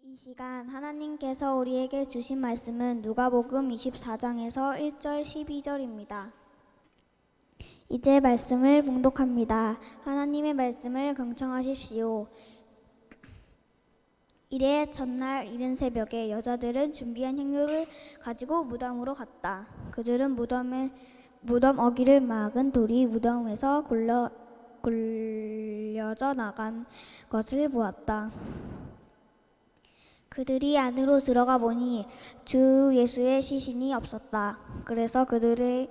이 시간 하나님께서 우리에게 주신 말씀은 누가복음 24장에서 1절 12절입니다. 이제 말씀을 봉독합니다. 하나님의 말씀을 경청하십시오. 이래 전날 이른 새벽에 여자들은 준비한 향료를 가지고 무덤으로 갔다. 그들은 무덤 어귀를 막은 돌이 무덤에서 굴려져 나간 것을 보았다. 그들이 안으로 들어가 보니 주 예수의 시신이 없었다. 그래서 그들이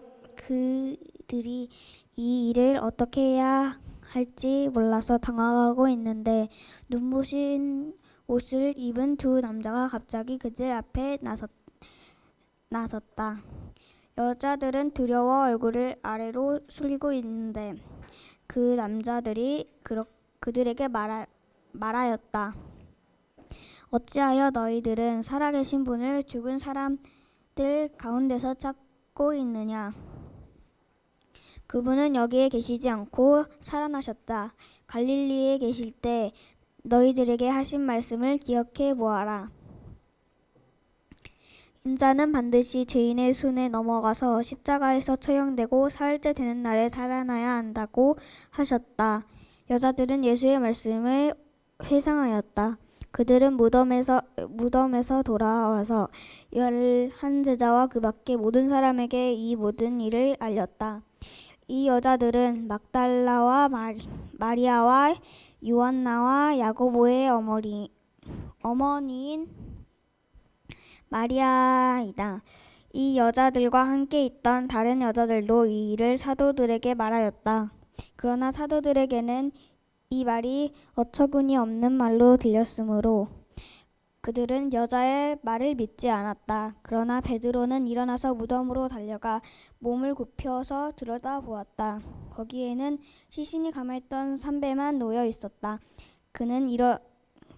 이 일을 어떻게 해야 할지 몰라서 당황하고 있는데 눈부신 옷을 입은 두 남자가 갑자기 그들 앞에 나섰다. 여자들은 두려워 얼굴을 아래로 숙이고 있는데 그 남자들이 그들에게 말하였다. 어찌하여 너희들은 살아계신 분을 죽은 사람들 가운데서 찾고 있느냐? 그분은 여기에 계시지 않고 살아나셨다. 갈릴리에 계실 때 너희들에게 하신 말씀을 기억해 보아라. 인자는 반드시 죄인의 손에 넘어가서 십자가에서 처형되고 사흘째 되는 날에 살아나야 한다고 하셨다. 여자들은 예수의 말씀을 회상하였다. 그들은 무덤에서 돌아와서 11제자와 그 밖의 모든 사람에게 이 모든 일을 알렸다. 이 여자들은 막달라와 마리아와 요한나와 야고보의 어머니인 마리아이다. 이 여자들과 함께 있던 다른 여자들도 이 일을 사도들에게 말하였다. 그러나 사도들에게는 이 말이 어처구니 없는 말로 들렸으므로 그들은 여자의 말을 믿지 않았다. 그러나 베드로는 일어나서 무덤으로 달려가 몸을 굽혀서 들여다보았다. 거기에는 시신이 감아있던 삼배만 놓여 있었다. 그는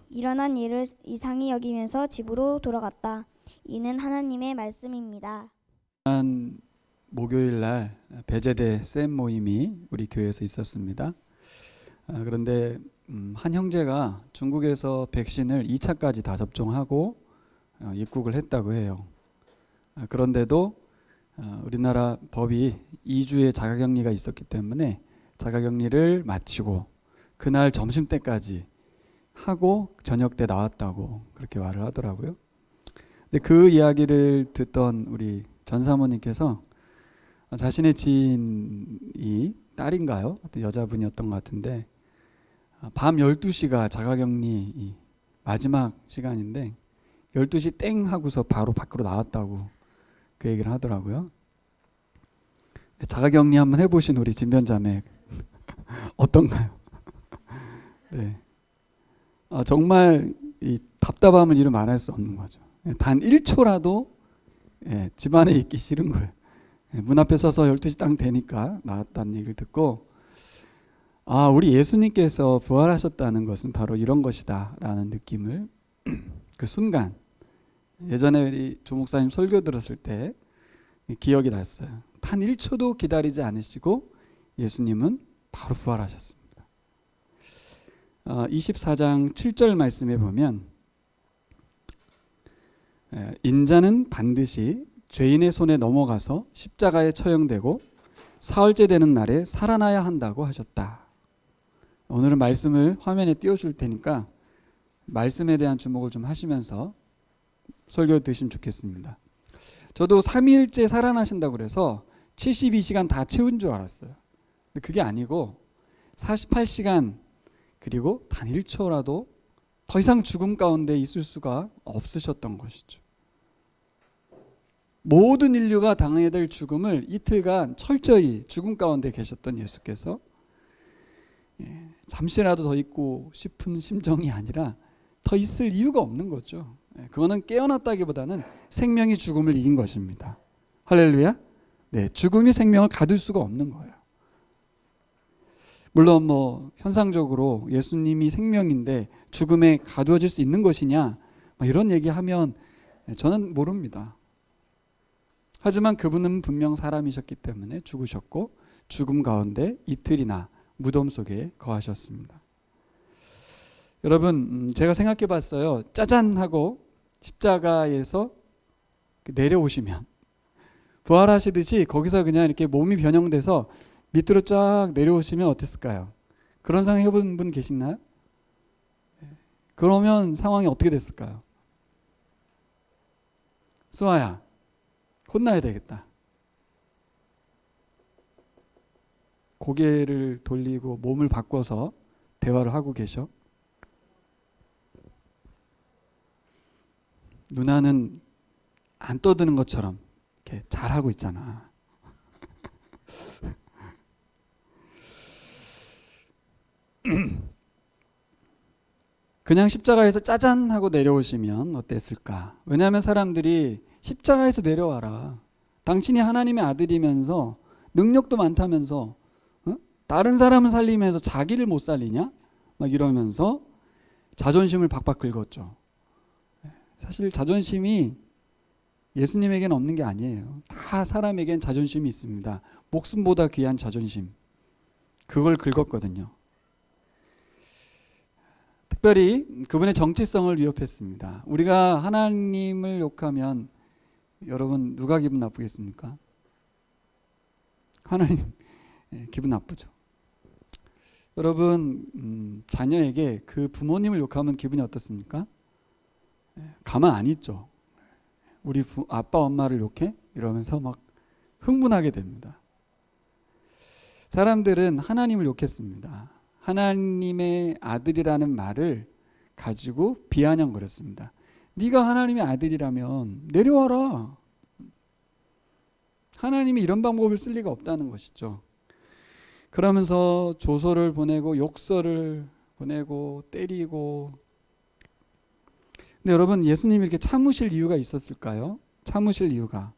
일어난 일을 이상히 여기면서 집으로 돌아갔다. 이는 하나님의 말씀입니다. 지난 목요일 날 배제대 쌤 모임이 우리 교회에서 있었습니다. 그런데 한 형제가 중국에서 백신을 2차까지 다 접종하고 입국을 했다고 해요. 그런데도 우리나라 법이 2주의 자가격리가 있었기 때문에 자가격리를 마치고 그날 점심때까지 하고 저녁 때 나왔다고 그렇게 말을 하더라고요. 근데 그 이야기를 듣던 우리 전 사모님께서 자신의 지인이 딸인가요? 여자분이었던 것 같은데 밤 12시가 자가격리 마지막 시간인데 12시 땡 하고서 바로 밖으로 나왔다고 그 얘기를 하더라고요. 자가격리 한번 해보신 우리 진변자매 어떤가요? 네. 정말 이 답답함을 이루 말할 수 없는 거죠. 단 1초라도 집안에 있기 싫은 거예요. 문 앞에 서서 12시 딱 되니까 나왔다는 얘기를 듣고 우리 예수님께서 부활하셨다는 것은 바로 이런 것이다 라는 느낌을 그 순간 예전에 우리 조 목사님 설교 들었을 때 기억이 났어요. 단 1초도 기다리지 않으시고 예수님은 바로 부활하셨습니다. 24장 7절 말씀에 보면 인자는 반드시 죄인의 손에 넘어가서 십자가에 처형되고 사흘째 되는 날에 살아나야 한다고 하셨다. 오늘은 말씀을 화면에 띄워줄 테니까 말씀에 대한 주목을 좀 하시면서 설교 드시면 좋겠습니다. 저도 3일째 살아나신다고 그래서 72시간 다 채운 줄 알았어요. 근데 그게 아니고 48시간 그리고 단 1초라도 더 이상 죽음 가운데 있을 수가 없으셨던 것이죠. 모든 인류가 당해야 될 죽음을 이틀간 철저히 죽음 가운데 계셨던 예수께서 잠시라도 더 있고 싶은 심정이 아니라 더 있을 이유가 없는 거죠. 그거는 깨어났다기보다는 생명이 죽음을 이긴 것입니다. 할렐루야. 네, 죽음이 생명을 가둘 수가 없는 거예요. 물론 현상적으로 예수님이 생명인데 죽음에 가두어질 수 있는 것이냐 이런 얘기하면 저는 모릅니다. 하지만 그분은 분명 사람이셨기 때문에 죽으셨고 죽음 가운데 이틀이나 무덤 속에 거하셨습니다. 여러분, 제가 생각해 봤어요. 짜잔 하고 십자가에서 내려오시면, 부활하시듯이 거기서 그냥 이렇게 몸이 변형돼서 밑으로 쫙 내려오시면 어땠을까요? 그런 상황 해본 분 계시나요? 그러면 상황이 어떻게 됐을까요? 수아야, 혼나야 되겠다. 고개를 돌리고 몸을 바꿔서 대화를 하고 계셔. 누나는 안 떠드는 것처럼 이렇게 잘하고 있잖아. 그냥 십자가에서 짜잔 하고 내려오시면 어땠을까? 왜냐하면 사람들이 십자가에서 내려와라. 당신이 하나님의 아들이면서 능력도 많다면서 다른 사람을 살리면서 자기를 못 살리냐? 막 이러면서 자존심을 박박 긁었죠. 사실 자존심이 예수님에게는 없는 게 아니에요. 다 사람에겐 자존심이 있습니다. 목숨보다 귀한 자존심. 그걸 긁었거든요. 특별히 그분의 정체성을 위협했습니다. 우리가 하나님을 욕하면 여러분 누가 기분 나쁘겠습니까? 하나님 기분 나쁘죠. 여러분 자녀에게 그 부모님을 욕하면 기분이 어떻습니까? 가만 안 있죠. 우리 아빠 엄마를 욕해? 이러면서 막 흥분하게 됩니다. 사람들은 하나님을 욕했습니다. 하나님의 아들이라는 말을 가지고 비아냥거렸습니다. 네가 하나님의 아들이라면 내려와라. 하나님이 이런 방법을 쓸 리가 없다는 것이죠. 그러면서 조소를 보내고 욕설을 보내고 때리고. 근데 여러분, 예수님이 이렇게 참으실 이유가 있었을까요? 참으실 이유가,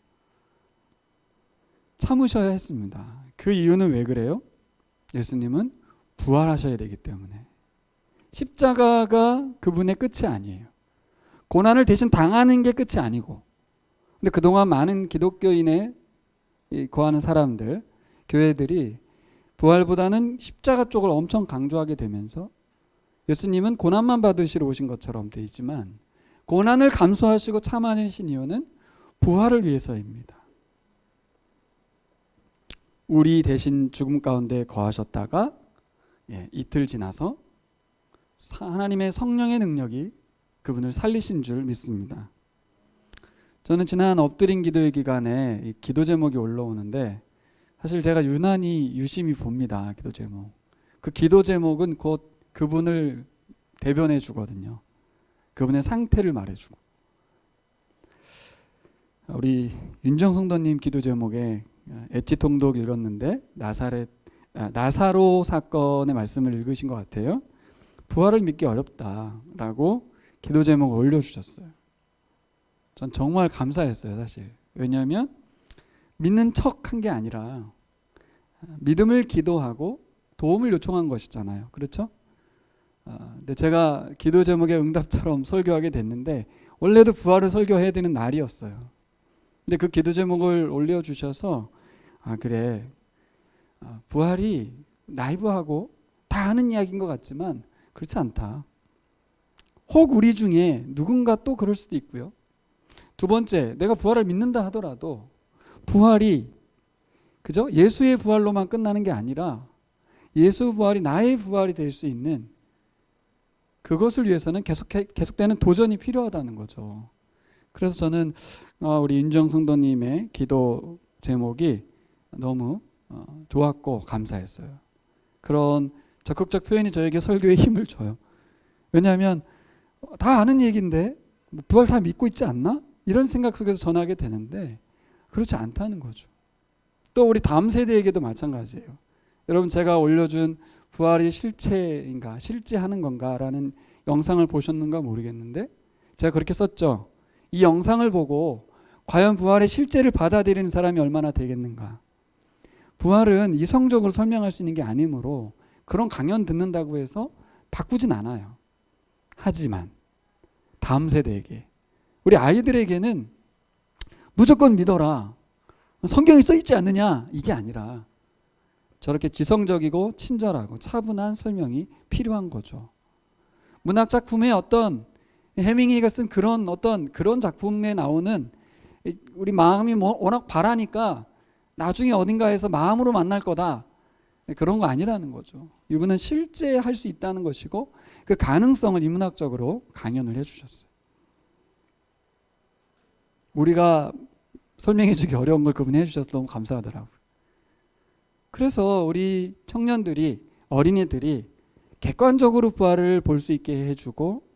참으셔야 했습니다. 그 이유는 왜 그래요? 예수님은 부활하셔야 되기 때문에. 십자가가 그분의 끝이 아니에요. 고난을 대신 당하는 게 끝이 아니고. 근데 그동안 많은 기독교인에 거하는 사람들, 교회들이 부활보다는 십자가 쪽을 엄청 강조하게 되면서 예수님은 고난만 받으시러 오신 것처럼 되어 있지만 고난을 감수하시고 참아내신 이유는 부활을 위해서입니다. 우리 대신 죽음 가운데 거하셨다가 이틀 지나서 하나님의 성령의 능력이 그분을 살리신 줄 믿습니다. 저는 지난 엎드린 기도의 기간에 이 기도 제목이 올라오는데 사실 제가 유심히 봅니다. 기도 제목. 그 기도 제목은 곧 그분을 대변해 주거든요. 그분의 상태를 말해주고. 우리 윤정 성도님 기도 제목에 엣지통독 읽었는데 나사로 사건의 말씀을 읽으신 것 같아요. 부활을 믿기 어렵다라고 기도 제목을 올려주셨어요. 전 정말 감사했어요, 사실. 왜냐하면 믿는 척한 게 아니라 믿음을 기도하고 도움을 요청한 것이잖아요. 그렇죠? 근데 제가 기도 제목의 응답처럼 설교하게 됐는데 원래도 부활을 설교해야 되는 날이었어요. 근데 그 기도 제목을 올려주셔서 그래, 부활이 나이브하고 다 아는 이야기인 것 같지만 그렇지 않다. 혹 우리 중에 누군가 또 그럴 수도 있고요. 두 번째, 내가 부활을 믿는다 하더라도 부활이 그죠? 예수의 부활로만 끝나는 게 아니라 예수 부활이 나의 부활이 될 수 있는 그것을 위해서는 계속되는 도전이 필요하다는 거죠. 그래서 저는 우리 윤정 성도님의 기도 제목이 너무 좋았고 감사했어요. 그런 적극적 표현이 저에게 설교에 힘을 줘요. 왜냐하면 다 아는 얘기인데 부활 다 믿고 있지 않나? 이런 생각 속에서 전하게 되는데 그렇지 않다는 거죠. 또 우리 다음 세대에게도 마찬가지예요. 여러분, 제가 올려준 부활이 실체인가 실제하는 건가라는 영상을 보셨는가 모르겠는데 제가 그렇게 썼죠. 이 영상을 보고 과연 부활의 실제를 받아들이는 사람이 얼마나 되겠는가. 부활은 이성적으로 설명할 수 있는 게 아니므로 그런 강연 듣는다고 해서 바꾸진 않아요. 하지만 다음 세대에게, 우리 아이들에게는 무조건 믿어라, 성경에 써 있지 않느냐, 이게 아니라 저렇게 지성적이고 친절하고 차분한 설명이 필요한 거죠. 문학 작품의 어떤 해밍웨이가 쓴 그런 작품에 나오는 우리 마음이 워낙 바라니까 나중에 어딘가에서 마음으로 만날 거다, 그런 거 아니라는 거죠. 이분은 실제 할 수 있다는 것이고 그 가능성을 인문학적으로 강연을 해주셨어요. 우리가 설명해주기 어려운 걸 그분이 해주셔서 너무 감사하더라고요. 그래서 우리 청년들이, 어린이들이 객관적으로 부활을 볼 수 있게 해주고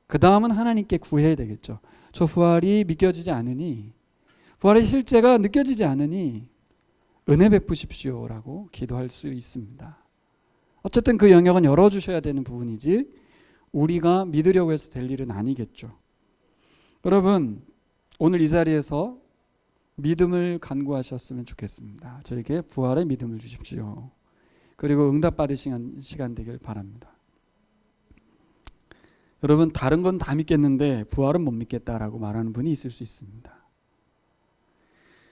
그 다음은 하나님께 구해야 되겠죠. 저 부활이 믿겨지지 않으니, 부활의 실제가 느껴지지 않으니 은혜 베푸십시오라고 기도할 수 있습니다. 어쨌든 그 영역은 열어주셔야 되는 부분이지 우리가 믿으려고 해서 될 일은 아니겠죠. 여러분, 오늘 이 자리에서 믿음을 간구하셨으면 좋겠습니다. 저에게 부활의 믿음을 주십시오. 그리고 응답 받으시는 시간 되길 바랍니다. 여러분, 다른 건 다 믿겠는데 부활은 못 믿겠다라고 말하는 분이 있을 수 있습니다.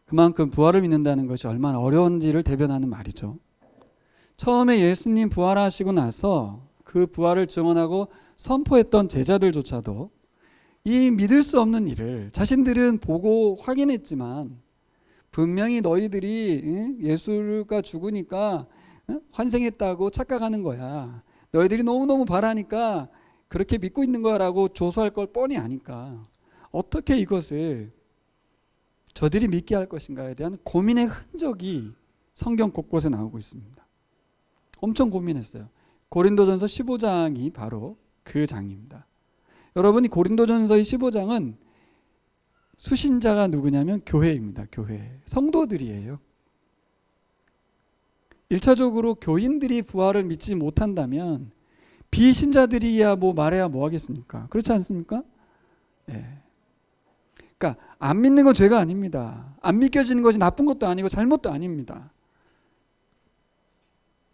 그만큼 부활을 믿는다는 것이 얼마나 어려운지를 대변하는 말이죠. 처음에 예수님 부활하시고 나서 그 부활을 증언하고 선포했던 제자들조차도 이 믿을 수 없는 일을 자신들은 보고 확인했지만, 분명히 너희들이 예수가 죽으니까 환생했다고 착각하는 거야, 너희들이 너무너무 바라니까 그렇게 믿고 있는 거라고 조소할 걸 뻔히 아니까 어떻게 이것을 저들이 믿게 할 것인가에 대한 고민의 흔적이 성경 곳곳에 나오고 있습니다. 엄청 고민했어요. 고린도전서 15장이 바로 그 장입니다. 여러분이 고린도전서의 15장은 수신자가 누구냐면 교회입니다. 교회. 성도들이에요. 1차적으로 교인들이 부활을 믿지 못한다면 비신자들이야 뭐 말해야 뭐 하겠습니까? 그렇지 않습니까? 네. 그러니까 안 믿는 건 죄가 아닙니다. 안 믿겨지는 것이 나쁜 것도 아니고 잘못도 아닙니다.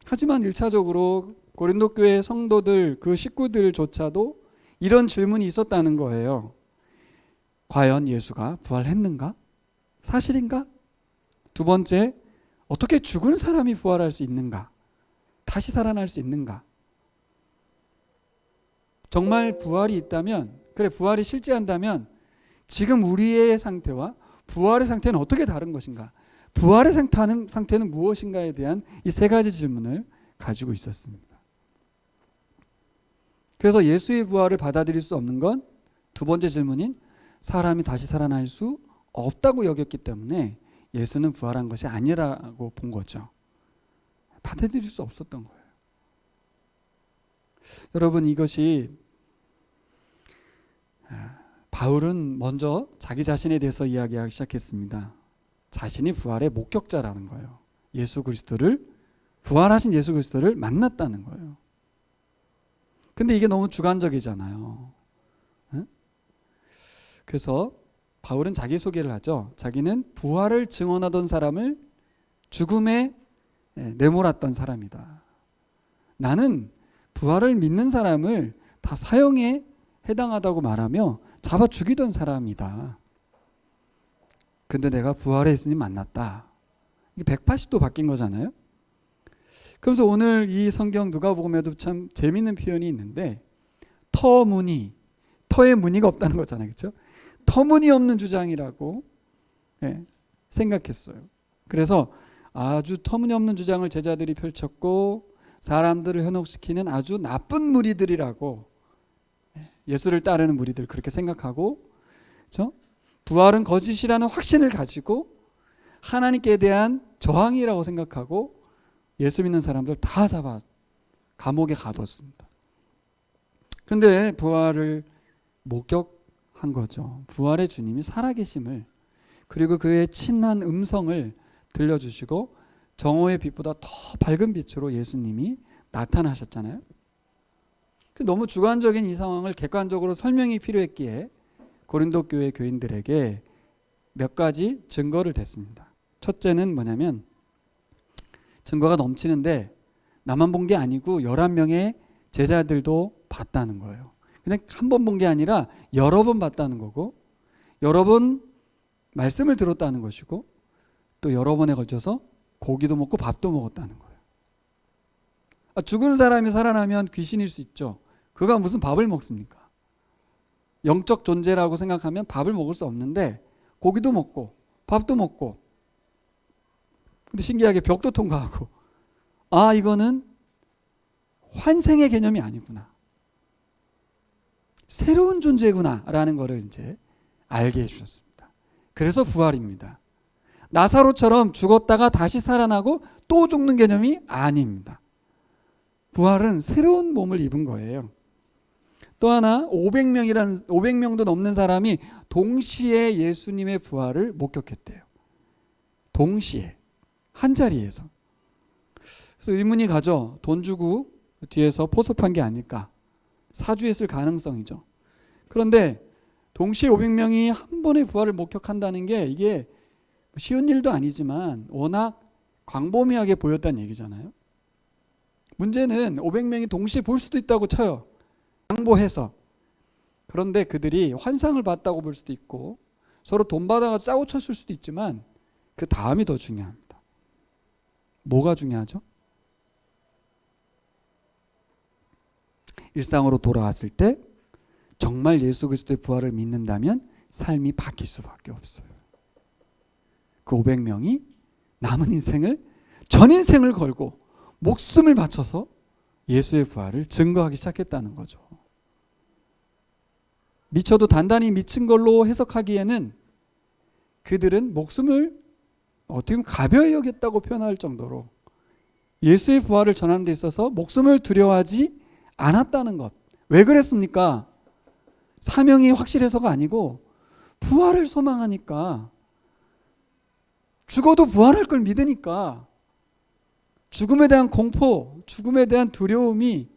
하지만 1차적으로 고린도 교회 성도들, 그 식구들조차도 이런 질문이 있었다는 거예요. 과연 예수가 부활했는가? 사실인가? 두 번째, 어떻게 죽은 사람이 부활할 수 있는가? 다시 살아날 수 있는가? 정말 부활이 있다면, 그래, 부활이 실제한다면 지금 우리의 상태와 부활의 상태는 어떻게 다른 것인가? 부활의 상태는 무엇인가에 대한 이 세 가지 질문을 가지고 있었습니다. 그래서 예수의 부활을 받아들일 수 없는 건 두 번째 질문인 사람이 다시 살아날 수 없다고 여겼기 때문에 예수는 부활한 것이 아니라고 본 거죠. 받아들일 수 없었던 거예요. 여러분, 이것이 바울은 먼저 자기 자신에 대해서 이야기하기 시작했습니다. 자신이 부활의 목격자라는 거예요. 부활하신 예수 그리스도를 만났다는 거예요. 근데 이게 너무 주관적이잖아요. 그래서 바울은 자기소개를 하죠. 자기는 부활을 증언하던 사람을 죽음에 내몰았던 사람이다. 나는 부활을 믿는 사람을 다 사형에 해당하다고 말하며 잡아 죽이던 사람이다. 근데 내가 부활의 예수님 만났다. 이게 180도 바뀐 거잖아요. 그래서 오늘 이 성경 누가복음에도 참 재미있는 표현이 있는데, 터의 무늬가 없다는 거잖아요. 그렇죠? 터무니없는 주장이라고 생각했어요. 그래서 아주 터무니없는 주장을 제자들이 펼쳤고 사람들을 현혹시키는 아주 나쁜 무리들이라고, 예수를 따르는 무리들 그렇게 생각하고, 그렇죠? 부활은 거짓이라는 확신을 가지고 하나님께 대한 저항이라고 생각하고 예수 믿는 사람들 다 잡아 감옥에 가뒀습니다. 근데 부활을 목격한 거죠. 부활의 주님이 살아계심을, 그리고 그의 친한 음성을 들려주시고 정오의 빛보다 더 밝은 빛으로 예수님이 나타나셨잖아요. 너무 주관적인 이 상황을 객관적으로 설명이 필요했기에 고린도 교회 교인들에게 몇 가지 증거를 댔습니다. 첫째는 뭐냐면, 증거가 넘치는데 나만 본 게 아니고 11명의 제자들도 봤다는 거예요. 그냥 한 번 본 게 아니라 여러 번 봤다는 거고, 여러 번 말씀을 들었다는 것이고, 또 여러 번에 걸쳐서 고기도 먹고 밥도 먹었다는 거예요. 죽은 사람이 살아나면 귀신일 수 있죠. 그가 무슨 밥을 먹습니까? 영적 존재라고 생각하면 밥을 먹을 수 없는데 고기도 먹고 밥도 먹고, 근데 신기하게 벽도 통과하고, 아, 이거는 환생의 개념이 아니구나, 새로운 존재구나 라는 것을 이제 알게 해주셨습니다. 그래서 부활입니다. 나사로처럼 죽었다가 다시 살아나고 또 죽는 개념이 아닙니다. 부활은 새로운 몸을 입은 거예요. 또 하나, 500명도 넘는 사람이 동시에 예수님의 부활을 목격했대요. 동시에, 한 자리에서. 그래서 의문이 가죠. 돈 주고 뒤에서 포섭한 게 아닐까, 사주했을 가능성이죠. 그런데 동시에 500명이 한 번에 부활을 목격한다는 게 이게 쉬운 일도 아니지만 워낙 광범위하게 보였다는 얘기잖아요. 문제는 500명이 동시에 볼 수도 있다고 쳐요, 양보해서. 그런데 그들이 환상을 봤다고 볼 수도 있고 서로 돈 받아가 짜고 쳤을 수도 있지만 그 다음이 더 중요합니다. 뭐가 중요하죠? 일상으로 돌아왔을 때 정말 예수 그리스도의 부활을 믿는다면 삶이 바뀔 수밖에 없어요. 그 500명이 남은 인생을, 전 인생을 걸고 목숨을 바쳐서 예수의 부활을 증거하기 시작했다는 거죠. 미쳐도 단단히 미친 걸로 해석하기에는 그들은 목숨을 어떻게 보면 가벼이 여겼다고 표현할 정도로 예수의 부활을 전하는 데 있어서 목숨을 두려워하지 않았다는 것. 왜 그랬습니까? 사명이 확실해서가 아니고 부활을 소망하니까, 죽어도 부활할 걸 믿으니까 죽음에 대한 공포, 죽음에 대한 두려움이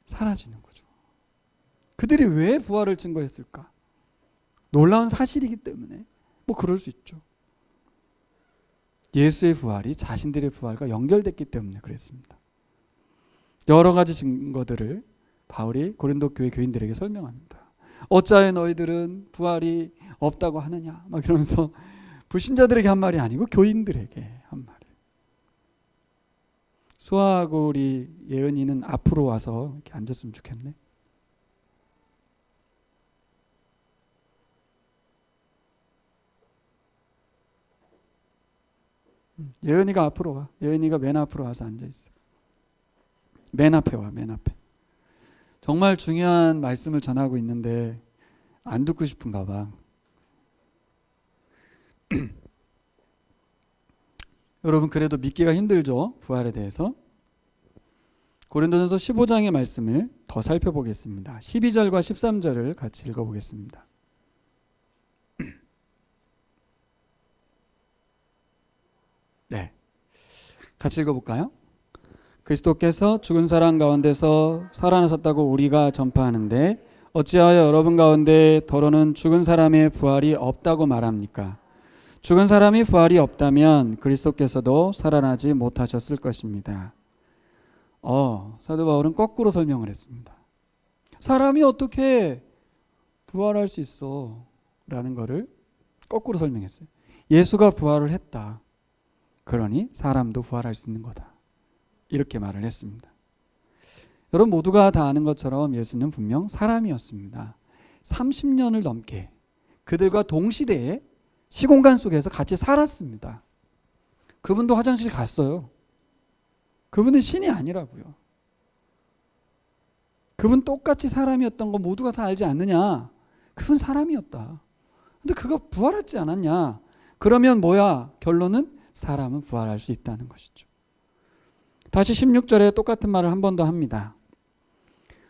사라지는 거죠. 그들이 왜 부활을 증거했을까? 놀라운 사실이기 때문에 뭐 그럴 수 있죠. 예수의 부활이 자신들의 부활과 연결됐기 때문에 그랬습니다. 여러 가지 증거들을 바울이 고린도 교회 교인들에게 설명합니다. 어찌하여 너희들은 부활이 없다고 하느냐, 막 이러면서 불신자들에게 한 말이 아니고 교인들에게 한 말이에요. 수아하고 우리 예은이는 앞으로 와서 이렇게 앉았으면 좋겠네. 예은이가 앞으로 와. 예은이가 맨 앞으로 와서 앉아 있어. 맨 앞에 와, 맨 앞에. 정말 중요한 말씀을 전하고 있는데 안 듣고 싶은가 봐. 여러분, 그래도 믿기가 힘들죠, 부활에 대해서. 고린도전서 15장의 말씀을 더 살펴보겠습니다. 12절과 13절을 같이 읽어보겠습니다. 네, 같이 읽어볼까요? 그리스도께서 죽은 사람 가운데서 살아나셨다고 우리가 전파하는데 어찌하여 여러분 가운데 더러는 죽은 사람의 부활이 없다고 말합니까? 죽은 사람이 부활이 없다면 그리스도께서도 살아나지 못하셨을 것입니다. 사도 바울은 거꾸로 설명을 했습니다. 사람이 어떻게 부활할 수 있어? 라는 거를 거꾸로 설명했어요. 예수가 부활을 했다. 그러니 사람도 부활할 수 있는 거다. 이렇게 말을 했습니다. 여러분 모두가 다 아는 것처럼 예수는 분명 사람이었습니다. 30년을 넘게 그들과 동시대에 시공간 속에서 같이 살았습니다. 그분도 화장실 갔어요. 그분은 신이 아니라고요. 그분 똑같이 사람이었던 거 모두가 다 알지 않느냐? 그분 사람이었다. 근데 그가 부활하지 않았냐? 그러면 뭐야? 결론은 사람은 부활할 수 있다는 것이죠. 다시 16절에 똑같은 말을 한 번 더 합니다.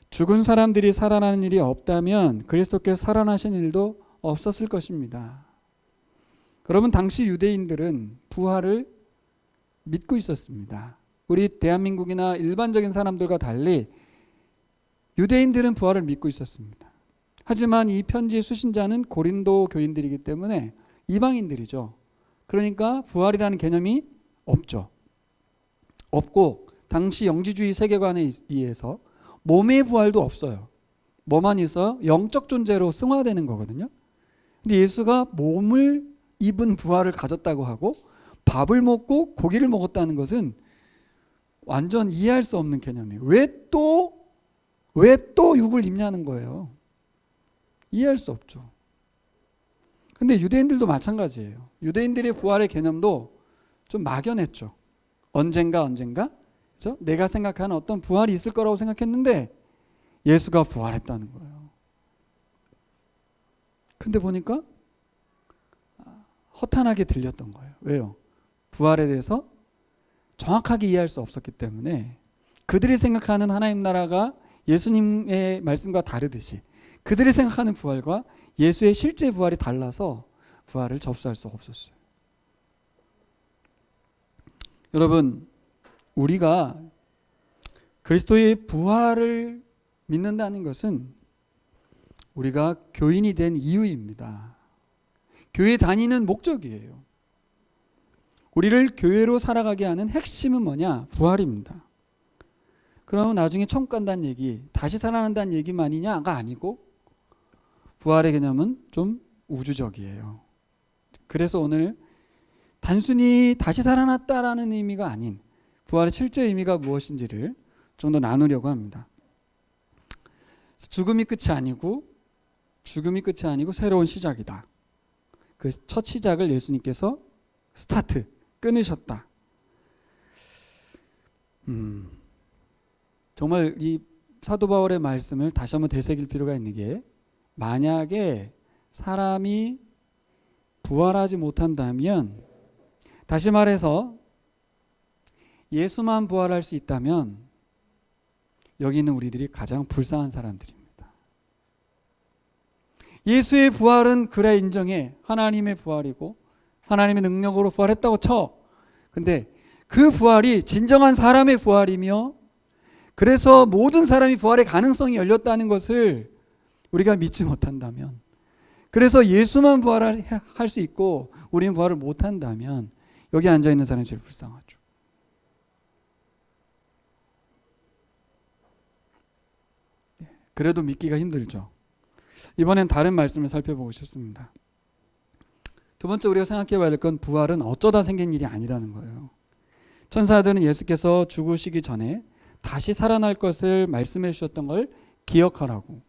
죽은 사람들이 살아나는 일이 없다면 그리스도께서 살아나신 일도 없었을 것입니다. 여러분, 당시 유대인들은 부활을 믿고 있었습니다. 우리 대한민국이나 일반적인 사람들과 달리 유대인들은 부활을 믿고 있었습니다. 하지만 이 편지의 수신자는 고린도 교인들이기 때문에 이방인들이죠. 그러니까 부활이라는 개념이 없죠. 없고 당시 영지주의 세계관에 의해서 몸의 부활도 없어요. 뭐만 있어요? 영적 존재로 승화되는 거거든요. 근데 예수가 몸을 입은 부활을 가졌다고 하고 밥을 먹고 고기를 먹었다는 것은 완전 이해할 수 없는 개념이에요. 왜 또 왜 또 육을 입냐는 거예요. 이해할 수 없죠. 근데 유대인들도 마찬가지예요. 유대인들의 부활의 개념도 좀 막연했죠. 언젠가 그렇죠? 내가 생각하는 어떤 부활이 있을 거라고 생각했는데 예수가 부활했다는 거예요. 근데 보니까 허탄하게 들렸던 거예요. 왜요? 부활에 대해서 정확하게 이해할 수 없었기 때문에 그들이 생각하는 하나님 나라가 예수님의 말씀과 다르듯이 그들이 생각하는 부활과 예수의 실제 부활이 달라서 부활을 접수할 수가 없었어요. 여러분, 우리가 그리스도의 부활을 믿는다는 것은 우리가 교인이 된 이유입니다. 교회 다니는 목적이에요. 우리를 교회로 살아가게 하는 핵심은 뭐냐? 부활입니다. 그러면 나중에 천국 간다는 얘기, 다시 살아난다는 얘기만이냐가 아니고 부활의 개념은 좀 우주적이에요. 그래서 오늘 단순히 다시 살아났다라는 의미가 아닌 부활의 실제 의미가 무엇인지를 좀 더 나누려고 합니다. 죽음이 끝이 아니고 새로운 시작이다. 그 첫 시작을 예수님께서 스타트, 끊으셨다. 정말 이 사도 바울의 말씀을 다시 한번 되새길 필요가 있는 게 만약에 사람이 부활하지 못한다면, 다시 말해서 예수만 부활할 수 있다면 여기 있는 우리들이 가장 불쌍한 사람들입니다. 예수의 부활은 그래 인정해. 하나님의 부활이고 하나님의 능력으로 부활했다고 쳐. 근데 그 부활이 진정한 사람의 부활이며 그래서 모든 사람이 부활의 가능성이 열렸다는 것을 우리가 믿지 못한다면, 그래서 예수만 부활할 수 있고 우리는 부활을 못한다면 여기 앉아있는 사람이 제일 불쌍하죠. 그래도 믿기가 힘들죠. 이번엔 다른 말씀을 살펴보고 싶습니다. 두 번째 우리가 생각해 봐야 될 건 부활은 어쩌다 생긴 일이 아니라는 거예요. 천사들은 예수께서 죽으시기 전에 다시 살아날 것을 말씀해 주셨던 걸 기억하라고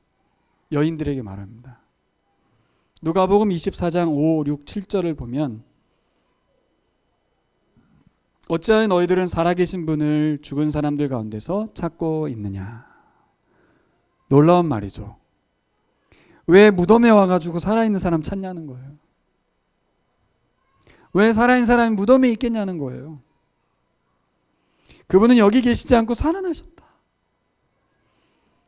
여인들에게 말합니다. 누가복음 24장 5, 6, 7절을 보면 어찌하여 너희들은 살아계신 분을 죽은 사람들 가운데서 찾고 있느냐. 놀라운 말이죠. 왜 무덤에 와가지고 살아있는 사람 찾냐는 거예요. 왜 살아있는 사람이 무덤에 있겠냐는 거예요. 그분은 여기 계시지 않고 살아나셨다.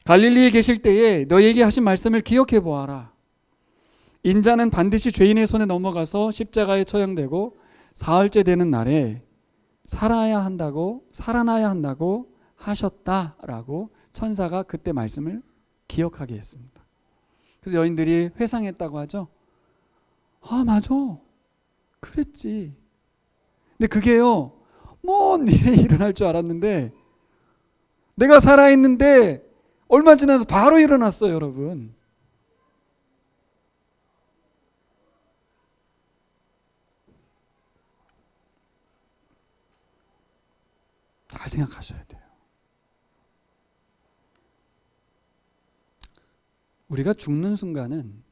갈릴리에 계실 때에 너에게 하신 말씀을 기억해 보아라. 인자는 반드시 죄인의 손에 넘어가서 십자가에 처형되고 사흘째 되는 날에 살아나야 한다고 하셨다라고 천사가 그때 말씀을 기억하게 했습니다. 그래서 여인들이 회상했다고 하죠. 아, 맞아. 그랬지. 근데 그게요, 먼 미래에 일어날 줄 알았는데 내가 살아있는데 얼마 지나서 바로 일어났어요, 여러분. 잘 생각하셔야 돼요. 우리가 죽는 순간은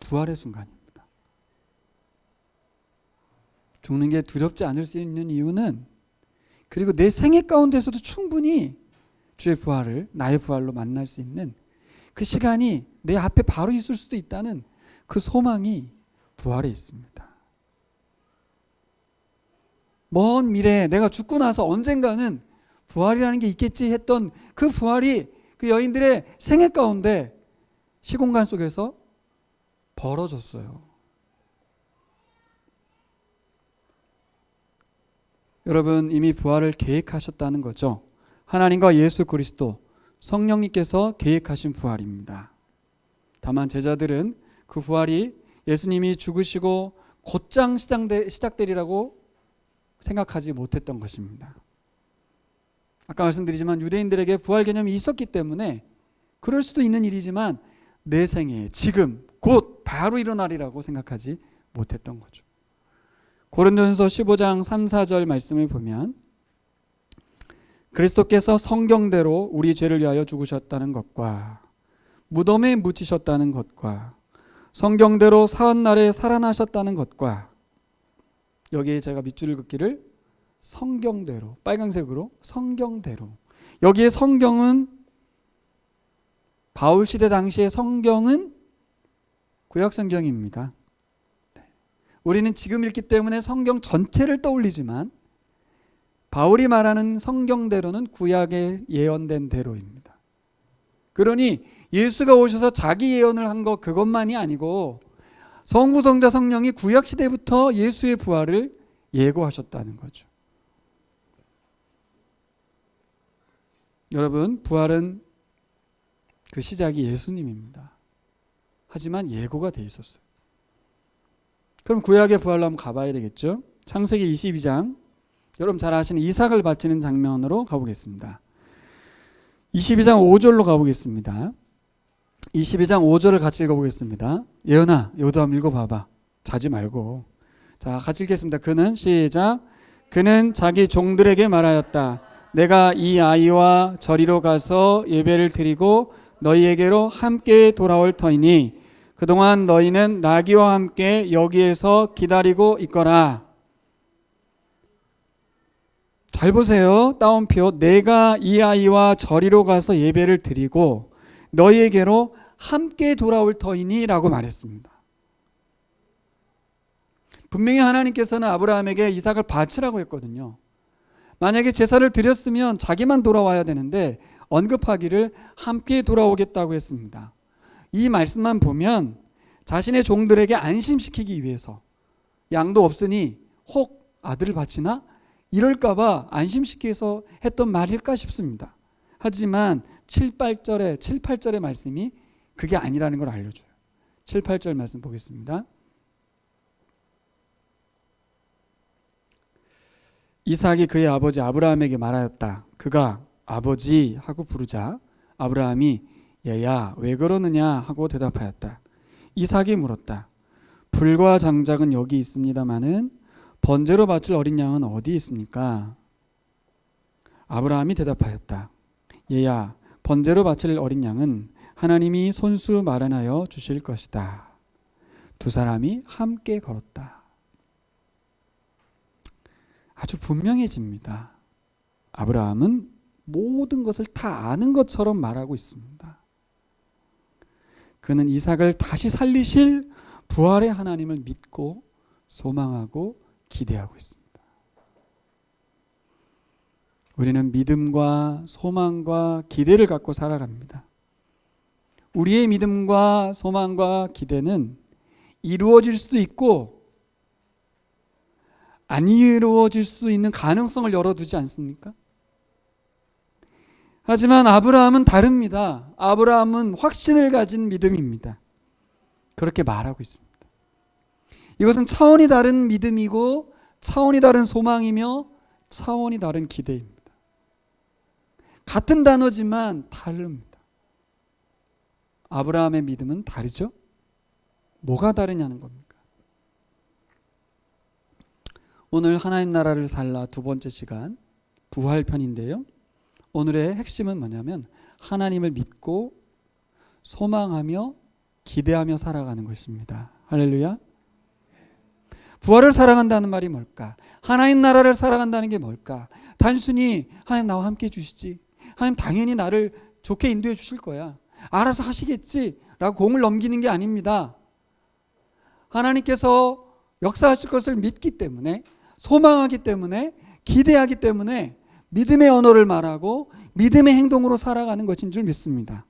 부활의 순간입니다. 죽는 게 두렵지 않을 수 있는 이유는, 그리고 내 생애 가운데서도 충분히 주의 부활을, 나의 부활로 만날 수 있는 그 시간이 내 앞에 바로 있을 수도 있다는 그 소망이 부활에 있습니다. 먼 미래에 내가 죽고 나서 언젠가는 부활이라는 게 있겠지 했던 그 부활이 그 여인들의 생애 가운데 시공간 속에서 벌어졌어요. 여러분, 이미 부활을 계획하셨다는 거죠. 하나님과 예수 그리스도 성령님께서 계획하신 부활입니다. 다만 제자들은 그 부활이 예수님이 죽으시고 곧장 시작되리라고 생각하지 못했던 것입니다. 아까 말씀드리지만 유대인들에게 부활 개념이 있었기 때문에 그럴 수도 있는 일이지만 내 생에 지금 곧 바로 일어나리라고 생각하지 못했던 거죠. 고린도전서 15장 3, 4절 말씀을 보면 그리스도께서 성경대로 우리 죄를 위하여 죽으셨다는 것과 무덤에 묻히셨다는 것과 성경대로 사흘날에 살아나셨다는 것과 여기에 제가 밑줄을 긋기를 성경대로, 빨간색으로 성경대로. 여기에 성경은 바울 시대 당시의 성경은 구약 성경입니다. 우리는 지금 읽기 때문에 성경 전체를 떠올리지만 바울이 말하는 성경대로는 구약에 예언된 대로입니다. 그러니 예수가 오셔서 자기 예언을 한 것 그것만이 아니고 성부성자 성령이 구약 시대부터 예수의 부활을 예고하셨다는 거죠. 여러분, 부활은 그 시작이 예수님입니다. 하지만 예고가 돼 있었어요. 그럼 구약의 부활로 한번 가봐야 되겠죠. 창세기 22장, 여러분 잘 아시는 이삭을 바치는 장면으로 가보겠습니다. 22장 5절로 가보겠습니다. 22장 5절을 같이 읽어보겠습니다. 예은아, 여기도 한번 읽어봐봐. 자지 말고. 자, 같이 읽겠습니다. 그는 시작. 그는 자기 종들에게 말하였다. 내가 이 아이와 저리로 가서 예배를 드리고 너희에게로 함께 돌아올 터이니 그동안 너희는 나귀와 함께 여기에서 기다리고 있거라. 잘 보세요. 따옴표. 내가 이 아이와 저리로 가서 예배를 드리고 너희에게로 함께 돌아올 터이니 라고 말했습니다. 분명히 하나님께서는 아브라함에게 이삭을 바치라고 했거든요. 만약에 제사를 드렸으면 자기만 돌아와야 되는데 언급하기를 함께 돌아오겠다고 했습니다. 이 말씀만 보면 자신의 종들에게 안심시키기 위해서 양도 없으니 혹 아들을 바치나? 이럴까봐 안심시키기 위해서 했던 말일까 싶습니다. 하지만 7, 8절의 말씀이 그게 아니라는 걸 알려줘요. 7, 8절 말씀 보겠습니다. 이삭이 그의 아버지 아브라함에게 말하였다. 그가 아버지 하고 부르자 아브라함이 얘야 왜 그러느냐 하고 대답하였다. 이삭이 물었다. 불과 장작은 여기 있습니다마는 번제로 바칠 어린 양은 어디 있습니까? 아브라함이 대답하였다. 얘야 번제로 바칠 어린 양은 하나님이 손수 마련하여 주실 것이다. 두 사람이 함께 걸었다. 아주 분명해집니다. 아브라함은 모든 것을 다 아는 것처럼 말하고 있습니다. 그는 이삭을 다시 살리실 부활의 하나님을 믿고 소망하고 기대하고 있습니다. 우리는 믿음과 소망과 기대를 갖고 살아갑니다. 우리의 믿음과 소망과 기대는 이루어질 수도 있고 안 이루어질 수 있는 가능성을 열어두지 않습니까? 하지만 아브라함은 다릅니다. 아브라함은 확신을 가진 믿음입니다. 그렇게 말하고 있습니다. 이것은 차원이 다른 믿음이고 차원이 다른 소망이며 차원이 다른 기대입니다. 같은 단어지만 다릅니다. 아브라함의 믿음은 다르죠? 뭐가 다르냐는 겁니까? 오늘 하나님 나라를 살라 두 번째 시간 부활편인데요. 오늘의 핵심은 뭐냐면 하나님을 믿고 소망하며 기대하며 살아가는 것입니다. 할렐루야. 부활을 살아간다는 말이 뭘까? 하나님 나라를 살아간다는 게 뭘까? 단순히 하나님 나와 함께 해주시지, 하나님 당연히 나를 좋게 인도해 주실 거야, 알아서 하시겠지 라고 공을 넘기는 게 아닙니다. 하나님께서 역사하실 것을 믿기 때문에, 소망하기 때문에, 기대하기 때문에 믿음의 언어를 말하고 믿음의 행동으로 살아가는 것인 줄 믿습니다.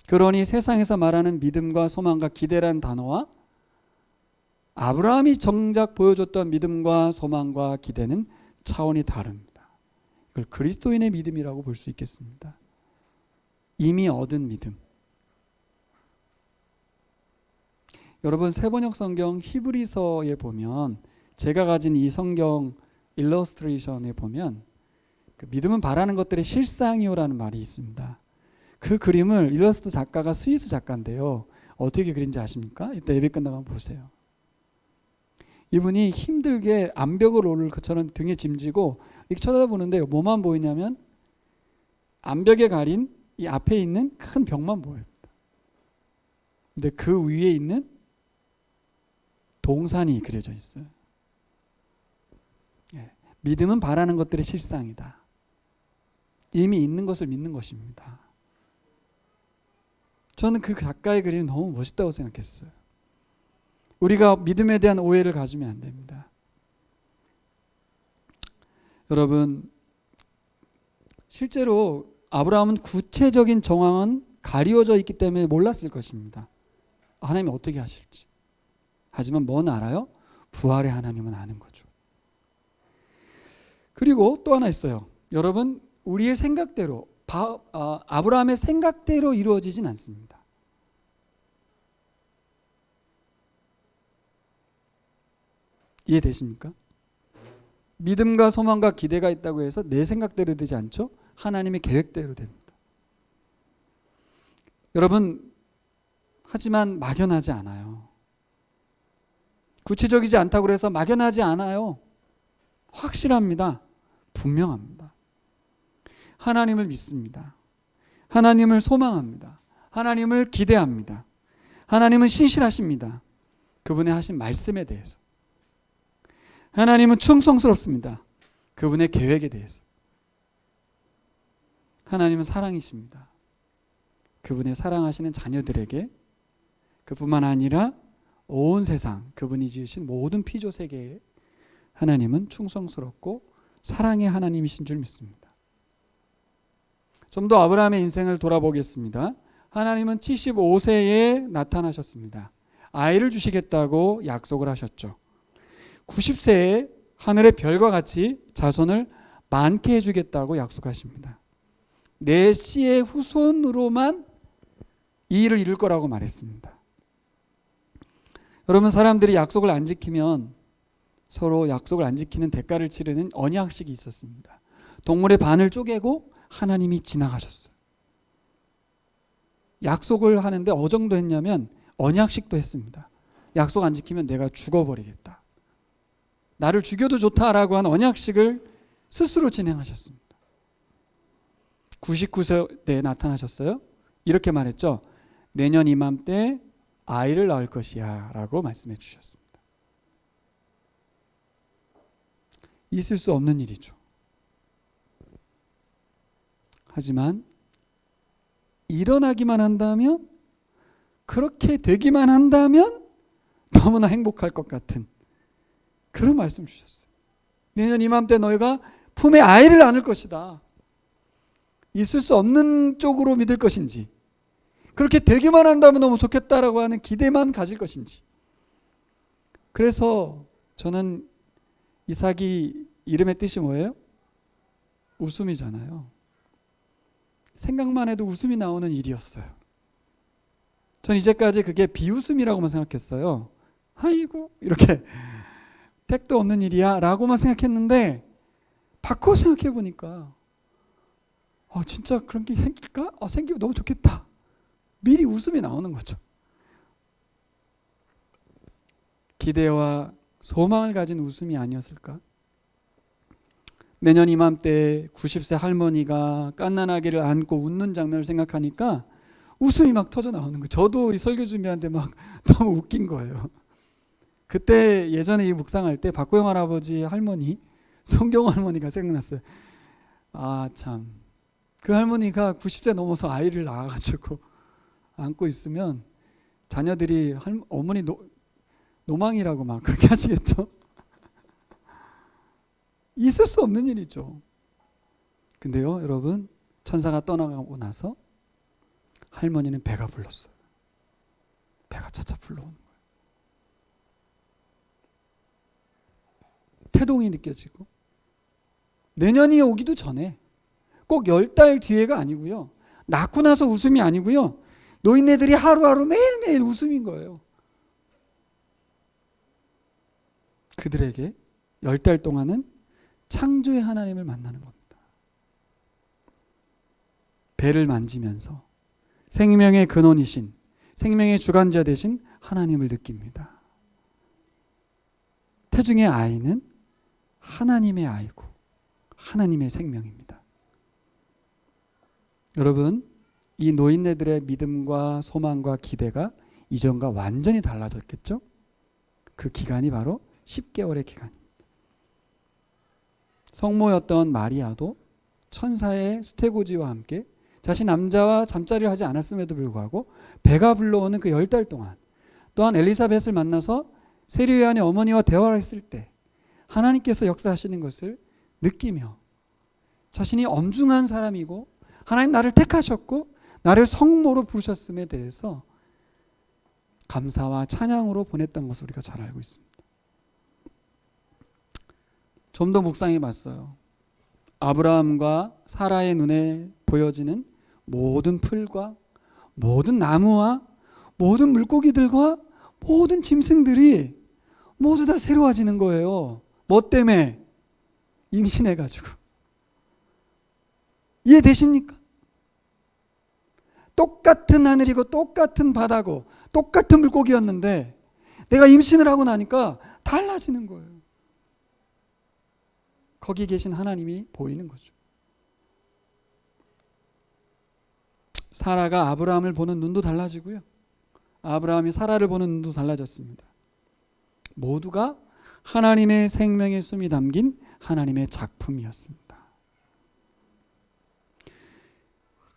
그러니 세상에서 말하는 믿음과 소망과 기대라는 단어와 아브라함이 정작 보여줬던 믿음과 소망과 기대는 차원이 다릅니다. 이걸 그리스도인의 믿음이라고 볼 수 있겠습니다. 이미 얻은 믿음. 여러분, 세번역 성경 히브리서에 보면, 제가 가진 이 성경 일러스트레이션에 보면 그 믿음은 바라는 것들의 실상이요라는 말이 있습니다. 그 그림을 일러스트 작가가 스위스 작가인데요. 어떻게 그린지 아십니까? 이따 예배 끝나고 한번 보세요. 이분이 힘들게 암벽을 오를 것처럼 등에 짐지고 이렇게 쳐다보는데 뭐만 보이냐면 암벽에 가린 이 앞에 있는 큰 벽만 보여요. 근데 그 위에 있는 동산이 그려져 있어요. 믿음은 바라는 것들의 실상이다. 이미 있는 것을 믿는 것입니다. 저는 그 작가의 그림이 너무 멋있다고 생각했어요. 우리가 믿음에 대한 오해를 가지면 안 됩니다. 여러분, 실제로 아브라함은 구체적인 정황은 가리워져 있기 때문에 몰랐을 것입니다. 하나님이 어떻게 하실지. 하지만 뭔 알아요? 부활의 하나님은 아는 거죠. 그리고 또 하나 있어요. 여러분, 우리의 생각대로 아브라함의 생각대로 이루어지진 않습니다. 이해되십니까? 믿음과 소망과 기대가 있다고 해서 내 생각대로 되지 않죠? 하나님의 계획대로 됩니다. 여러분, 하지만 막연하지 않아요. 구체적이지 않다고 해서 막연하지 않아요. 확실합니다. 분명합니다. 하나님을 믿습니다. 하나님을 소망합니다. 하나님을 기대합니다. 하나님은 신실하십니다. 그분의 하신 말씀에 대해서. 하나님은 충성스럽습니다. 그분의 계획에 대해서. 하나님은 사랑이십니다. 그분의 사랑하시는 자녀들에게 그뿐만 아니라 온 세상, 그분이 지으신 모든 피조 세계에 하나님은 충성스럽고 사랑의 하나님이신 줄 믿습니다. 좀 더 아브라함의 인생을 돌아보겠습니다. 하나님은 75세에 나타나셨습니다. 아이를 주시겠다고 약속을 하셨죠. 90세에 하늘의 별과 같이 자손을 많게 해주겠다고 약속하십니다. 내 씨의 후손으로만 이 일을 이룰 거라고 말했습니다. 여러분, 사람들이 약속을 안 지키면 서로 약속을 안 지키는 대가를 치르는 언약식이 있었습니다. 동물의 반을 쪼개고 하나님이 지나가셨어요. 약속을 하는데 정도 했냐면 언약식도 했습니다. 약속 안 지키면 내가 죽어버리겠다. 나를 죽여도 좋다라고 한 언약식을 스스로 진행하셨습니다. 99세 때 나타나셨어요. 이렇게 말했죠. 내년 이맘때 아이를 낳을 것이야 라고 말씀해 주셨습니다. 있을 수 없는 일이죠. 하지만 일어나기만 한다면, 그렇게 되기만 한다면 너무나 행복할 것 같은 그런 말씀 주셨어요. 내년 이맘때 너희가 품에 아이를 안을 것이다. 있을 수 없는 쪽으로 믿을 것인지, 그렇게 되기만 한다면 너무 좋겠다라고 하는 기대만 가질 것인지. 그래서 저는 이삭이 이름의 뜻이 뭐예요? 웃음이잖아요. 생각만 해도 웃음이 나오는 일이었어요. 전 이제까지 그게 비웃음이라고만 생각했어요. 아이고 이렇게 택도 없는 일이야 라고만 생각했는데, 바꿔 생각해 보니까 진짜 그런 게 생길까? 생기면 너무 좋겠다. 미리 웃음이 나오는 거죠. 기대와 소망을 가진 웃음이 아니었을까? 내년 이맘때 90세 할머니가 갓난아기를 안고 웃는 장면을 생각하니까 웃음이 막 터져 나오는 거예요. 저도 이 설교 준비하는데 막 너무 웃긴 거예요. 그때 예전에 이 묵상할 때 박고영 할아버지 할머니, 성경 할머니가 생각났어요. 아 참, 그 할머니가 90세 넘어서 아이를 낳아가지고 안고 있으면 자녀들이 어머니 노망이라고 막 그렇게 하시겠죠. 있을 수 없는 일이죠. 근데요 여러분, 천사가 떠나가고 나서 할머니는 배가 불렀어요. 배가 차차 불러오는 거예요. 태동이 느껴지고, 내년이 오기도 전에, 꼭 10달 뒤에가 아니고요, 낳고 나서 웃음이 아니고요, 노인네들이 하루하루 매일매일 웃음인 거예요. 그들에게 10달 동안은 창조의 하나님을 만나는 겁니다. 배를 만지면서 생명의 근원이신, 생명의 주관자 되신 하나님을 느낍니다. 태중의 아이는 하나님의 아이고 하나님의 생명입니다. 여러분, 이 노인네들의 믿음과 소망과 기대가 이전과 완전히 달라졌겠죠? 그 기간이 바로 10개월의 기간입니다. 성모였던 마리아도 천사의 수태고지와 함께 자신 남자와 잠자리를 하지 않았음에도 불구하고 배가 불러오는 그 10달 동안, 또한 엘리사벳을 만나서 세례요한의 어머니와 대화를 했을 때 하나님께서 역사하시는 것을 느끼며 자신이 엄중한 사람이고 하나님 나를 택하셨고 나를 성모로 부르셨음에 대해서 감사와 찬양으로 보냈던 것을 우리가 잘 알고 있습니다. 좀 더 묵상해 봤어요. 아브라함과 사라의 눈에 보여지는 모든 풀과 모든 나무와 모든 물고기들과 모든 짐승들이 모두 다 새로워지는 거예요. 뭐 때문에? 임신해가지고. 이해되십니까? 똑같은 하늘이고 똑같은 바다고 똑같은 물고기였는데 내가 임신을 하고 나니까 달라지는 거예요. 거기 계신 하나님이 보이는 거죠. 사라가 아브라함을 보는 눈도 달라지고요. 아브라함이 사라를 보는 눈도 달라졌습니다. 모두가 하나님의 생명의 숨이 담긴 하나님의 작품이었습니다.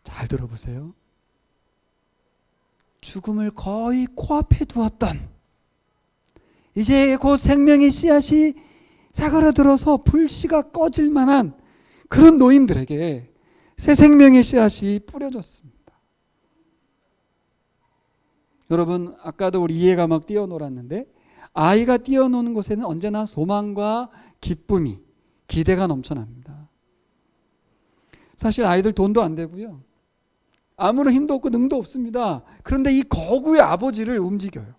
잘 들어보세요. 죽음을 거의 코앞에 두었던, 이제 곧 생명의 씨앗이 사그라들어서 불씨가 꺼질 만한 그런 노인들에게 새 생명의 씨앗이 뿌려졌습니다. 여러분, 아까도 우리 이해가 막 뛰어놀았는데 아이가 뛰어노는 곳에는 언제나 소망과 기쁨이, 기대가 넘쳐납니다. 사실 아이들 돈도 안 되고요, 아무런 힘도 없고 능도 없습니다. 그런데 이 거구의 아버지를 움직여요.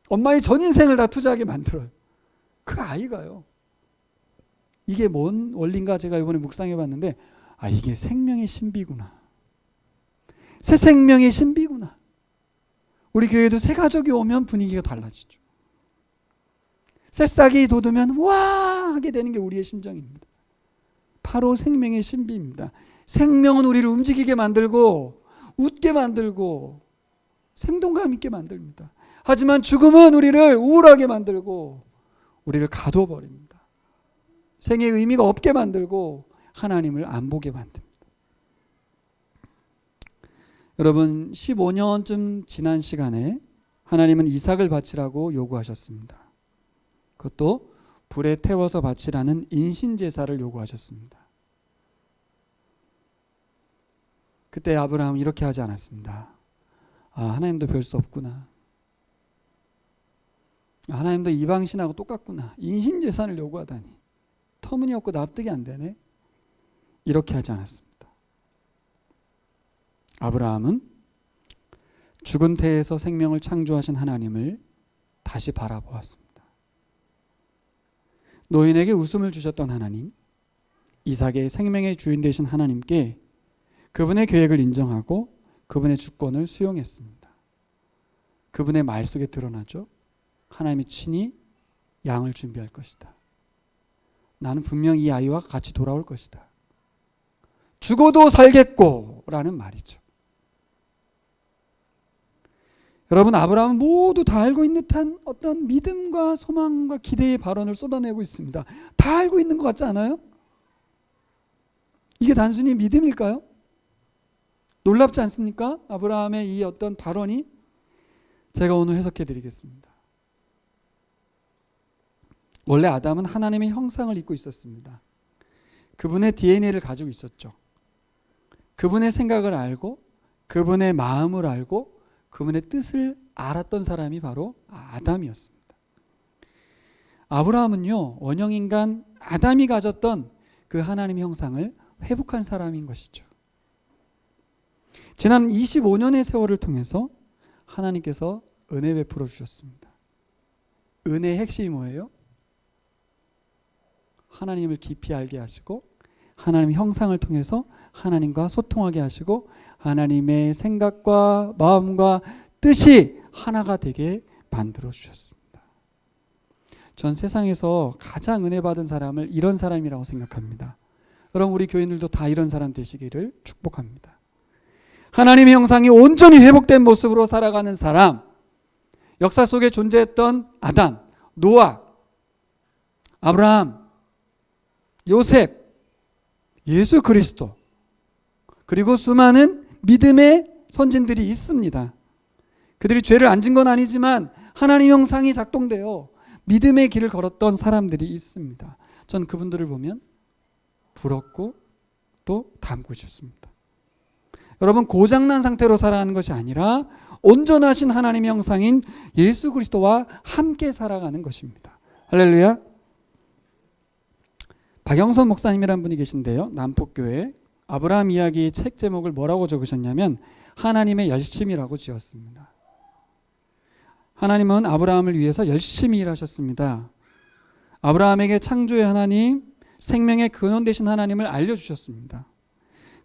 엄마의 전 인생을 다 투자하게 만들어요. 그 아이가요. 이게 뭔 원리인가 제가 이번에 묵상해 봤는데, 이게 생명의 신비구나. 새 생명의 신비구나. 우리 교회도 새 가족이 오면 분위기가 달라지죠. 새싹이 돋으면 와 하게 되는 게 우리의 심정입니다. 바로 생명의 신비입니다. 생명은 우리를 움직이게 만들고 웃게 만들고 생동감 있게 만듭니다. 하지만 죽음은 우리를 우울하게 만들고 우리를 가둬버립니다. 생의 의미가 없게 만들고 하나님을 안 보게 만듭니다. 여러분, 15년쯤 지난 시간에 하나님은 이삭을 바치라고 요구하셨습니다. 그것도 불에 태워서 바치라는 인신제사를 요구하셨습니다. 그때 아브라함은 이렇게 하지 않았습니다. 하나님도 별 수 없구나. 하나님도 이방신하고 똑같구나. 인신제사를 요구하다니 터무니없고 납득이 안 되네. 이렇게 하지 않았습니다. 아브라함은 죽은 태에서 생명을 창조하신 하나님을 다시 바라보았습니다. 노인에게 웃음을 주셨던 하나님, 이삭의 생명의 주인 되신 하나님께 그분의 계획을 인정하고 그분의 주권을 수용했습니다. 그분의 말 속에 드러나죠. 하나님이 친히 양을 준비할 것이다. 나는 분명히 이 아이와 같이 돌아올 것이다. 죽어도 살겠고 라는 말이죠. 여러분, 아브라함은 모두 다 알고 있는 듯한 어떤 믿음과 소망과 기대의 발언을 쏟아내고 있습니다. 다 알고 있는 것 같지 않아요? 이게 단순히 믿음일까요? 놀랍지 않습니까? 아브라함의 이 어떤 발언이. 제가 오늘 해석해 드리겠습니다. 원래 아담은 하나님의 형상을 입고 있었습니다. 그분의 DNA를 가지고 있었죠. 그분의 생각을 알고 그분의 마음을 알고 그분의 뜻을 알았던 사람이 바로 아담이었습니다. 아브라함은요, 원형인간 아담이 가졌던 그 하나님의 형상을 회복한 사람인 것이죠. 지난 25년의 세월을 통해서 하나님께서 은혜 베풀어 주셨습니다. 은혜의 핵심이 뭐예요? 하나님을 깊이 알게 하시고 하나님의 형상을 통해서 하나님과 소통하게 하시고 하나님의 생각과 마음과 뜻이 하나가 되게 만들어 주셨습니다. 전 세상에서 가장 은혜 받은 사람을 이런 사람이라고 생각합니다. 여러분, 우리 교인들도 다 이런 사람 되시기를 축복합니다. 하나님의 형상이 온전히 회복된 모습으로 살아가는 사람, 역사 속에 존재했던 아담, 노아, 아브라함, 요셉, 예수 그리스도, 그리고 수많은 믿음의 선진들이 있습니다. 그들이 죄를 안 진 건 아니지만 하나님 형상이 작동되어 믿음의 길을 걸었던 사람들이 있습니다. 전 그분들을 보면 부럽고 또 닮고 싶습니다. 여러분, 고장난 상태로 살아가는 것이 아니라 온전하신 하나님의 형상인 예수 그리스도와 함께 살아가는 것입니다. 할렐루야. 박영선 목사님이라는 분이 계신데요, 남폭교회 아브라함 이야기 책 제목을 뭐라고 적으셨냐면 하나님의 열심이라고 지었습니다. 하나님은 아브라함을 위해서 열심히 일하셨습니다. 아브라함에게 창조의 하나님, 생명의 근원 되신 하나님을 알려주셨습니다.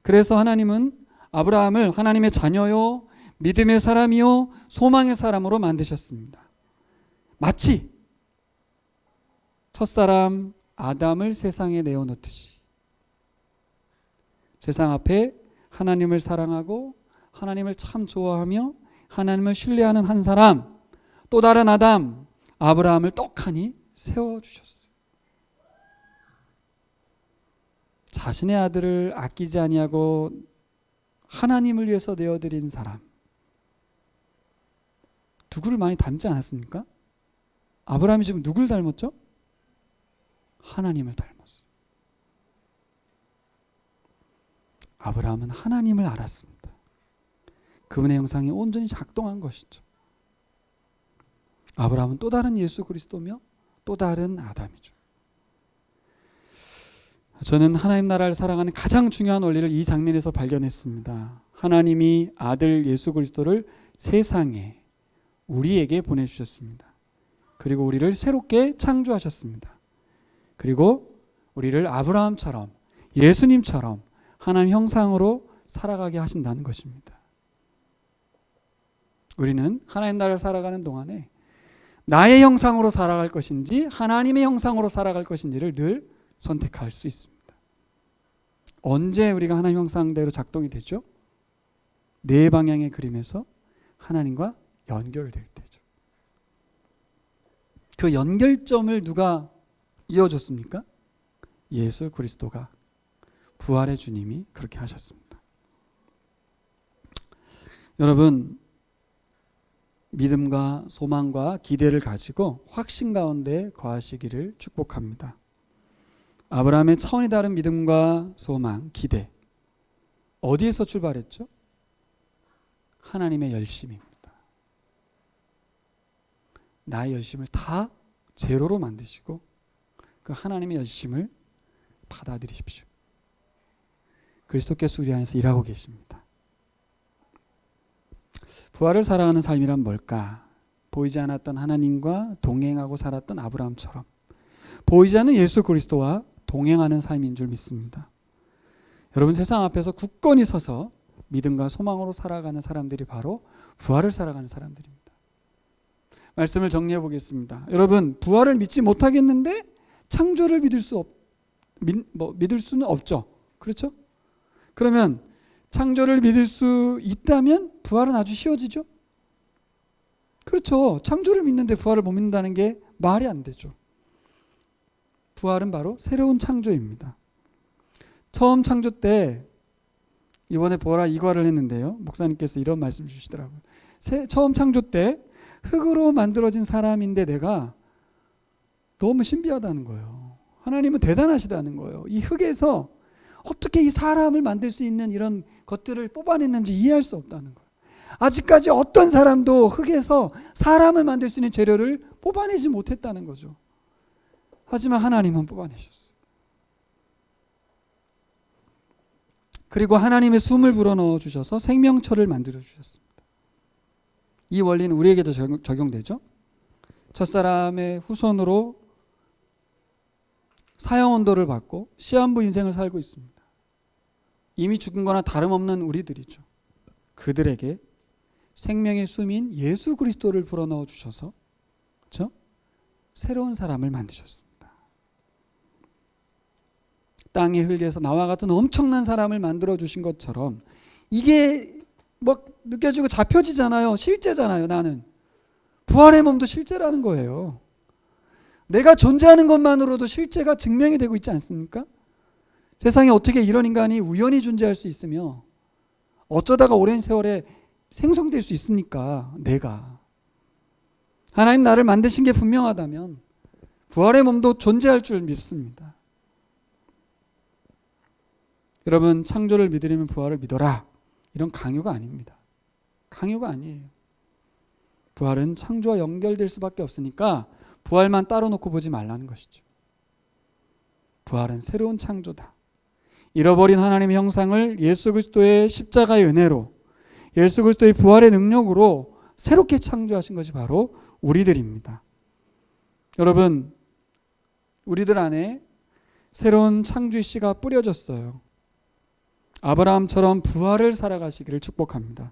그래서 하나님은 아브라함을 하나님의 자녀요, 믿음의 사람이요, 소망의 사람으로 만드셨습니다. 마치 첫사람 아담을 세상에 내어놓듯이 세상 앞에 하나님을 사랑하고 하나님을 참 좋아하며 하나님을 신뢰하는 한 사람, 또 다른 아담 아브라함을 떡하니 세워주셨어요. 자신의 아들을 아끼지 아니하고 하나님을 위해서 내어드린 사람, 누구를 많이 닮지 않았습니까? 아브라함이 지금 누구를 닮았죠? 하나님을 닮았어요. 아브라함은 하나님을 알았습니다. 그분의 형상이 온전히 작동한 것이죠. 아브라함은 또 다른 예수 그리스도며 또 다른 아담이죠. 저는 하나님 나라를 살아가는 가장 중요한 원리를 이 장면에서 발견했습니다. 하나님이 아들 예수 그리스도를 세상에 우리에게 보내주셨습니다. 그리고 우리를 새롭게 창조하셨습니다. 그리고 우리를 아브라함처럼 예수님처럼 하나님 형상으로 살아가게 하신다는 것입니다. 우리는 하나님 나라를 살아가는 동안에 나의 형상으로 살아갈 것인지 하나님의 형상으로 살아갈 것인지를 늘 선택할 수 있습니다. 언제 우리가 하나님 형상대로 작동이 되죠? 네 방향의 그림에서 하나님과 연결될 때죠. 그 연결점을 누가 이어줬습니까? 예수 그리스도가, 부활의 주님이 그렇게 하셨습니다. 여러분, 믿음과 소망과 기대를 가지고 확신 가운데 거하시기를 축복합니다. 아브라함의 차원이 다른 믿음과 소망, 기대, 어디에서 출발했죠? 하나님의 열심입니다. 나의 열심을 다 제로로 만드시고 그 하나님의 열심을 받아들이십시오. 그리스도께서 우리 안에서 일하고 계십니다. 부활을 살아가는 삶이란 뭘까? 보이지 않았던 하나님과 동행하고 살았던 아브라함처럼 보이지 않는 예수 그리스도와 동행하는 삶인 줄 믿습니다. 여러분, 세상 앞에서 굳건히 서서 믿음과 소망으로 살아가는 사람들이 바로 부활을 살아가는 사람들입니다. 말씀을 정리해 보겠습니다. 여러분, 부활을 믿지 못하겠는데 창조를 믿을 수는 없죠. 그렇죠? 그러면 창조를 믿을 수 있다면 부활은 아주 쉬워지죠? 그렇죠. 창조를 믿는데 부활을 못 믿는다는 게 말이 안 되죠. 부활은 바로 새로운 창조입니다. 처음 창조 때, 이번에 보라 이과를 했는데요, 목사님께서 이런 말씀 주시더라고요. 처음 창조 때 흙으로 만들어진 사람인데 내가 너무 신비하다는 거예요. 하나님은 대단하시다는 거예요. 이 흙에서 어떻게 이 사람을 만들 수 있는 이런 것들을 뽑아냈는지 이해할 수 없다는 거예요. 아직까지 어떤 사람도 흙에서 사람을 만들 수 있는 재료를 뽑아내지 못했다는 거죠. 하지만 하나님은 뽑아내셨어요. 그리고 하나님의 숨을 불어넣어 주셔서 생명철을 만들어 주셨습니다. 이 원리는 우리에게도 적용되죠. 첫사람의 후손으로 사형언도를 받고 시한부 인생을 살고 있습니다. 이미 죽은 거나 다름없는 우리들이죠. 그들에게 생명의 숨인 예수 그리스도를 불어넣어 주셔서, 그렇죠? 새로운 사람을 만드셨습니다. 땅의 흙에서 나와 같은 엄청난 사람을 만들어 주신 것처럼 이게 막 느껴지고 잡혀지잖아요. 실제잖아요. 나는 부활의 몸도 실제라는 거예요. 내가 존재하는 것만으로도 실제가 증명이 되고 있지 않습니까? 세상에 어떻게 이런 인간이 우연히 존재할 수 있으며 어쩌다가 오랜 세월에 생성될 수 있습니까? 내가. 하나님 나를 만드신 게 분명하다면 부활의 몸도 존재할 줄 믿습니다. 여러분, 창조를 믿으려면 부활을 믿어라. 이런 강요가 아닙니다. 강요가 아니에요. 부활은 창조와 연결될 수밖에 없으니까 부활만 따로 놓고 보지 말라는 것이죠. 부활은 새로운 창조다. 잃어버린 하나님의 형상을 예수 그리스도의 십자가의 은혜로, 예수 그리스도의 부활의 능력으로 새롭게 창조하신 것이 바로 우리들입니다. 여러분, 우리들 안에 새로운 창조의 씨가 뿌려졌어요. 아브라함처럼 부활을 살아가시기를 축복합니다.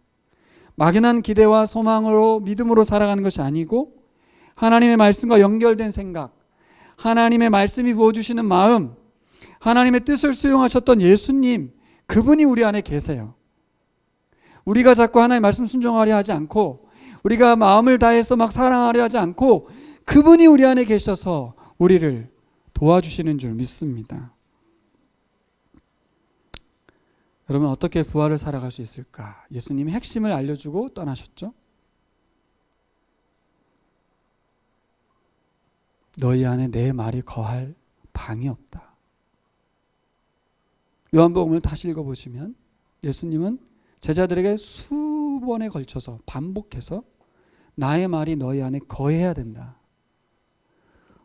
막연한 기대와 소망으로 믿음으로 살아가는 것이 아니고 하나님의 말씀과 연결된 생각, 하나님의 말씀이 부어주시는 마음, 하나님의 뜻을 수용하셨던 예수님, 그분이 우리 안에 계세요. 우리가 자꾸 하나님의 말씀 순종하려 하지 않고 우리가 마음을 다해서 막 사랑하려 하지 않고 그분이 우리 안에 계셔서 우리를 도와주시는 줄 믿습니다. 여러분, 어떻게 부활을 살아갈 수 있을까? 예수님이 핵심을 알려주고 떠나셨죠. 너희 안에 내 말이 거할 방이 없다. 요한복음을 다시 읽어보시면 예수님은 제자들에게 수번에 걸쳐서 반복해서 나의 말이 너희 안에 거해야 된다.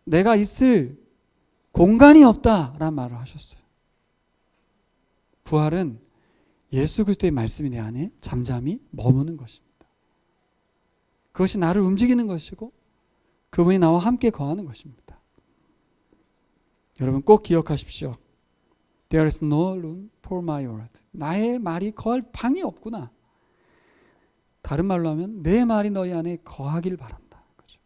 내가 있을 공간이 없다라는 말을 하셨어요. 부활은 예수 그리스도의 말씀이 내 안에 잠잠히 머무는 것입니다. 그것이 나를 움직이는 것이고 그분이 나와 함께 거하는 것입니다. 여러분 꼭 기억하십시오. There is no room for my word. 나의 말이 거할 방이 없구나. 다른 말로 하면 내 말이 너희 안에 거하길 바란다. 그렇죠?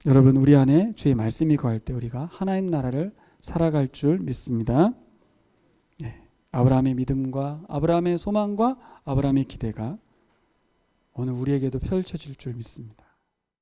여러분, 우리 안에 주의 말씀이 거할 때 우리가 하나님 나라를 살아갈 줄 믿습니다. 네. 아브라함의 믿음과 아브라함의 소망과 아브라함의 기대가 오늘 우리에게도 펼쳐질 줄 믿습니다.